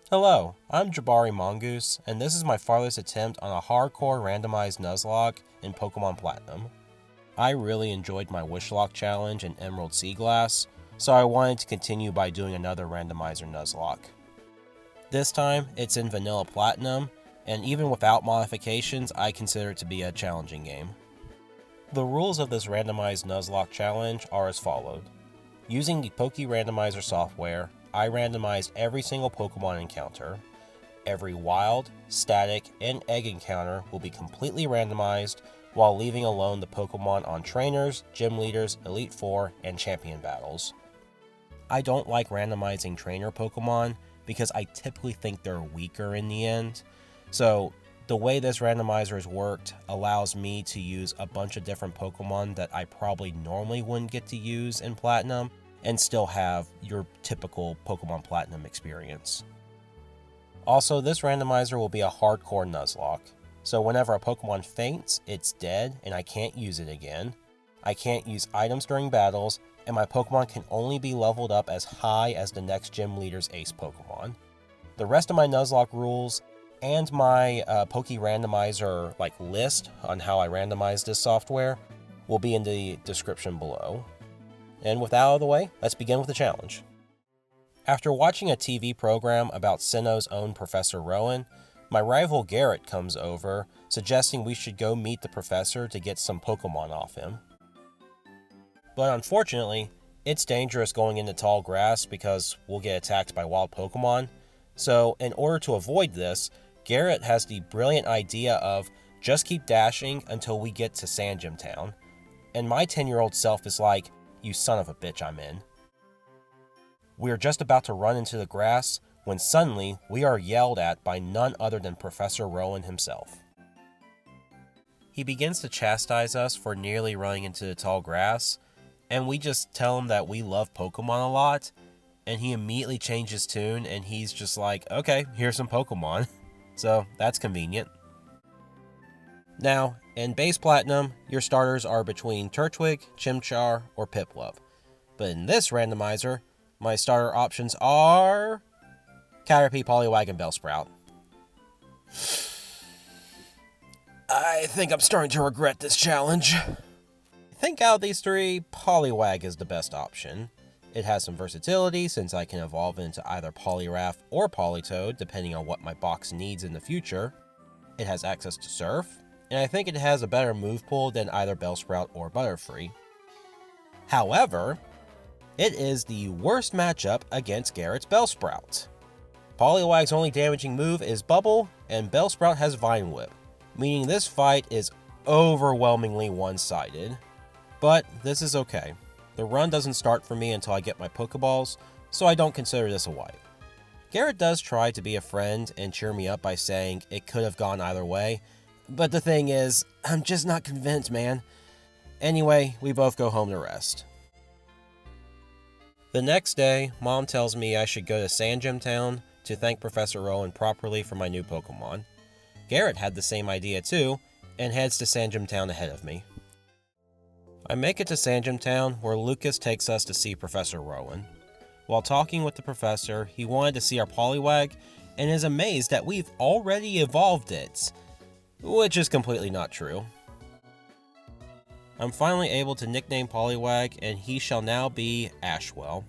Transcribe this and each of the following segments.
Hello, I'm Jabari Mongoose, and this is my farthest attempt on a hardcore randomized Nuzlocke in Pokemon Platinum. I really enjoyed my Wishlock challenge in Emerald Sea Glass, so I wanted to continue by doing another randomizer Nuzlocke. This time, it's in Vanilla Platinum, and even without modifications, I consider it to be a challenging game. The rules of this randomized Nuzlocke challenge are as followed. Using the Poke Randomizer software, I randomized every single Pokemon encounter. Every wild, static, and egg encounter will be completely randomized while leaving alone the Pokemon on trainers, gym leaders, Elite Four, and champion battles. I don't like randomizing trainer Pokemon because I typically think they're weaker in the end. So the way this randomizer has worked allows me to use a bunch of different Pokemon that I probably normally wouldn't get to use in Platinum and still have your typical Pokemon Platinum experience. Also, this randomizer will be a hardcore Nuzlocke, so whenever a Pokemon faints, it's dead and I can't use it again. I can't use items during battles, and my Pokemon can only be leveled up as high as the next gym leader's ace Pokemon. The rest of my Nuzlocke rules and my Poke Randomizer list on how I randomize this software will be in the description below. And with that out of the way, let's begin with the challenge. After watching a TV program about Sinnoh's own Professor Rowan, my rival Garrett comes over, suggesting we should go meet the professor to get some Pokemon off him. But unfortunately, it's dangerous going into tall grass because we'll get attacked by wild Pokemon. So in order to avoid this, Garrett has the brilliant idea of just keep dashing until we get to Sand Gym Town. And my 10-year-old self is like, you son of a bitch, I'm in. We are just about to run into the grass when suddenly we are yelled at by none other than Professor Rowan himself. He begins to chastise us for nearly running into the tall grass, and we just tell him that we love Pokemon a lot, and he immediately changes tune and he's just like, okay, here's some Pokemon. So that's convenient. Now, in base Platinum, your starters are between Turtwig, Chimchar, or Piplup. But in this randomizer, my starter options are Caterpie, Poliwag, and Bellsprout. I think I'm starting to regret this challenge. I think out of these three, Poliwag is the best option. It has some versatility since I can evolve into either Poliwrath or Politoed depending on what my box needs in the future. It has access to Surf, and I think it has a better move pool than either Bellsprout or Butterfree. However, it is the worst matchup against Garrett's Bellsprout. Poliwag's only damaging move is Bubble, and Bellsprout has Vine Whip, meaning this fight is overwhelmingly one-sided. But this is okay. The run doesn't start for me until I get my Pokeballs, so I don't consider this a wipe. Garrett does try to be a friend and cheer me up by saying it could have gone either way, but the thing is, I'm just not convinced, man. Anyway, we both go home to rest. The next day, Mom tells me I should go to Sand Gym Town to thank Professor Rowan properly for my new Pokemon. Garrett had the same idea too, and heads to Sand Gym Town ahead of me. I make it to Sand Gym Town, where Lucas takes us to see Professor Rowan. While talking with the professor, he wanted to see our Poliwag, and is amazed that we've already evolved it, which is completely not true. I'm finally able to nickname Poliwag, and he shall now be Ashwell.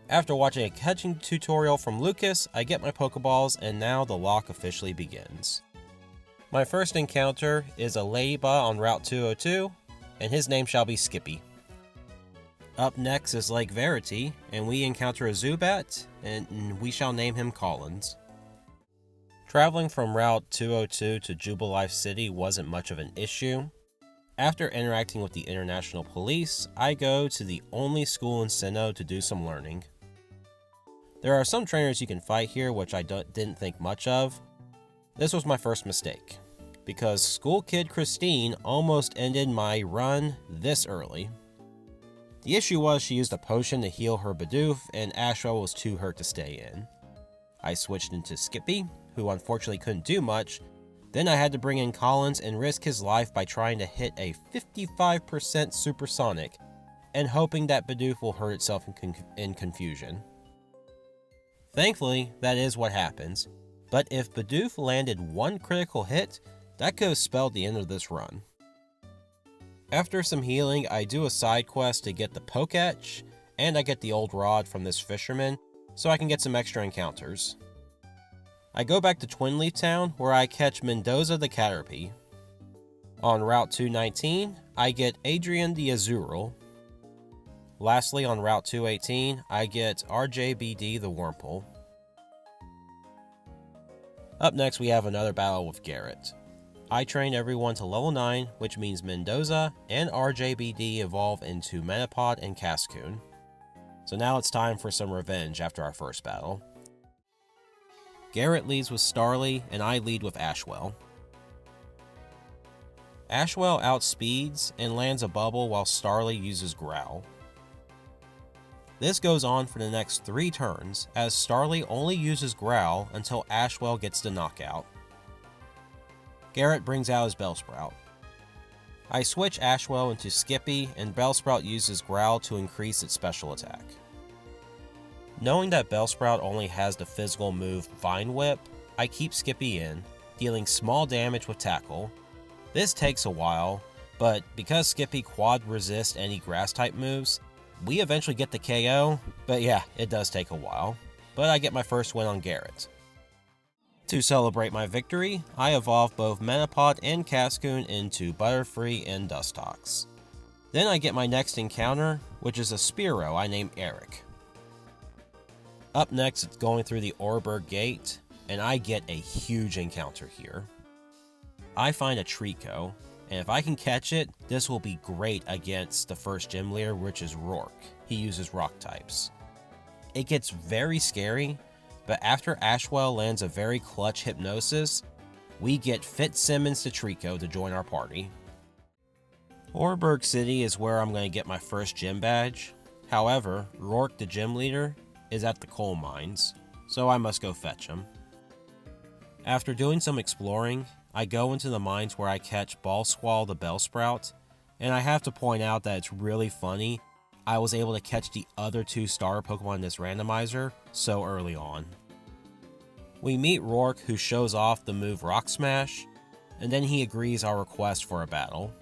After watching a catching tutorial from Lucas, I get my Pokeballs, and now the lock officially begins. My first encounter is a Ladybug on Route 202, and his name shall be Skippy. Up next is Lake Verity, and we encounter a Zubat, and we shall name him Collins. Traveling from Route 202 to Jubilife City wasn't much of an issue. After interacting with the International Police, I go to the only school in Sinnoh to do some learning. There are some trainers you can fight here, which I didn't think much of. This was my first mistake, because School Kid Christine almost ended my run this early. The issue was she used a potion to heal her Bidoof, and Ashwell was too hurt to stay in. I switched into Skippy, who unfortunately couldn't do much. Then I had to bring in Collins and risk his life by trying to hit a 55% Supersonic, and hoping that Bidoof will hurt itself in confusion. Thankfully, that is what happens, but if Bidoof landed one critical hit, that could have spelled the end of this run. After some healing, I do a side quest to get the Poketch, and I get the old rod from this fisherman, so I can get some extra encounters. I go back to Twinleaf Town, where I catch Mendoza the Caterpie. On Route 219, I get Adrian the Azurill. Lastly, on Route 218, I get RJBD the Wurmple. Up next, we have another battle with Garrett. I train everyone to level 9, which means Mendoza and RJBD evolve into Metapod and Cascoon. So now it's time for some revenge after our first battle. Garrett leads with Starly, and I lead with Ashwell. Ashwell outspeeds and lands a bubble while Starly uses Growl. This goes on for the next 3 turns, as Starly only uses Growl until Ashwell gets the knockout. Garrett brings out his Bellsprout. I switch Ashwell into Skippy, and Bellsprout uses Growl to increase its special attack. Knowing that Bellsprout only has the physical move Vine Whip, I keep Skippy in, dealing small damage with Tackle. This takes a while, but because Skippy quad resists any grass type moves, we eventually get the KO, but yeah, it does take a while. But I get my first win on Garrett. To celebrate my victory, I evolve both Metapod and Cascoon into Butterfree and Dustox. Then I get my next encounter, which is a Spearow I name Eric. Up next, it's going through the Oreburgh Gate, and I get a huge encounter here. I find a Trico, and if I can catch it, this will be great against the first gym leader, which is Rourke. He uses rock types. It gets very scary, but after Ashwell lands a very clutch Hypnosis, we get Fitzsimmons to Trico to join our party. Oreburgh City is where I'm going to get my first gym badge. However, Rourke, the gym leader, is at the coal mines, so I must go fetch him. After doing some exploring, I go into the mines where I catch Ballsquall the Bellsprout, and I have to point out that it's really funny I was able to catch the other 2 starter Pokemon in this randomizer so early on. We meet Rourke, who shows off the move Rock Smash, and then he agrees our request for a battle.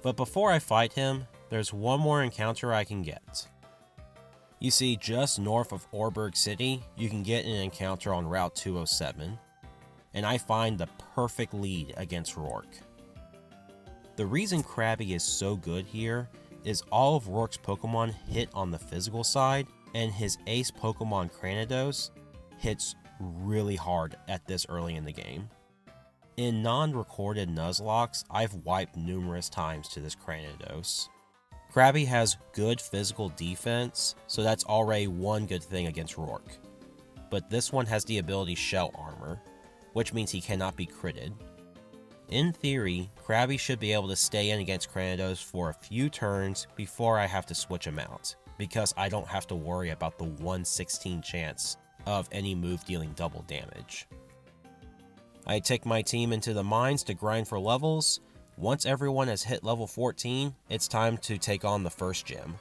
But before I fight him, there's one more encounter I can get. You see, just north of Oreburgh City, you can get an encounter on Route 207, and I find the perfect lead against Rourke. The reason Krabby is so good here is all of Rourke's Pokemon hit on the physical side, and his ace Pokemon Cranidos hits really hard at this early in the game. In non-recorded Nuzlocks, I've wiped numerous times to this Cranidos. Krabby has good physical defense, so that's already one good thing against Rourke. But this one has the ability Shell Armor, which means he cannot be critted. In theory, Krabby should be able to stay in against Cranidos for a few turns before I have to switch him out, because I don't have to worry about the 1/16 chance of any move dealing double damage. I take my team into the mines to grind for levels. Once everyone has hit level 14, it's time to take on the first gym.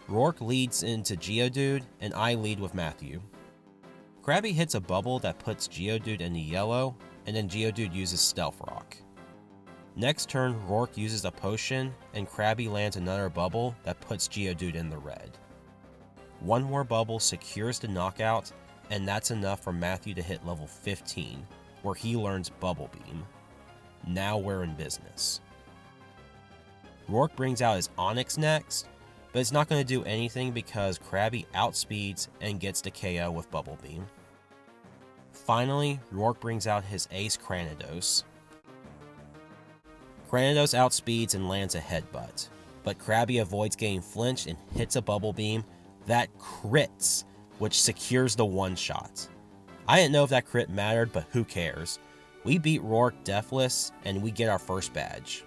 Rourke leads into Geodude, and I lead with Matthew. Krabby hits a bubble that puts Geodude in the yellow, and then Geodude uses Stealth Rock. Next turn, Rourke uses a potion, and Krabby lands another bubble that puts Geodude in the red. One more bubble secures the knockout, and that's enough for Matthew to hit level 15, where he learns Bubble Beam. Now we're in business. Rourke brings out his Onix next, but it's not going to do anything because Krabby outspeeds and gets the KO with Bubble Beam. Finally, Rourke brings out his ace Cranidos. Cranidos outspeeds and lands a Headbutt, but Krabby avoids getting flinched and hits a Bubble Beam that crits, which secures the one-shot. I didn't know if that crit mattered, but who cares? We beat Rourke deathless, and we get our first badge.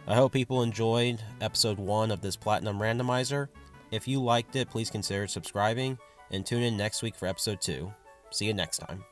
I hope people enjoyed episode 1 of this Platinum Randomizer. If you liked it, please consider subscribing, and tune in next week for episode 2. See you next time.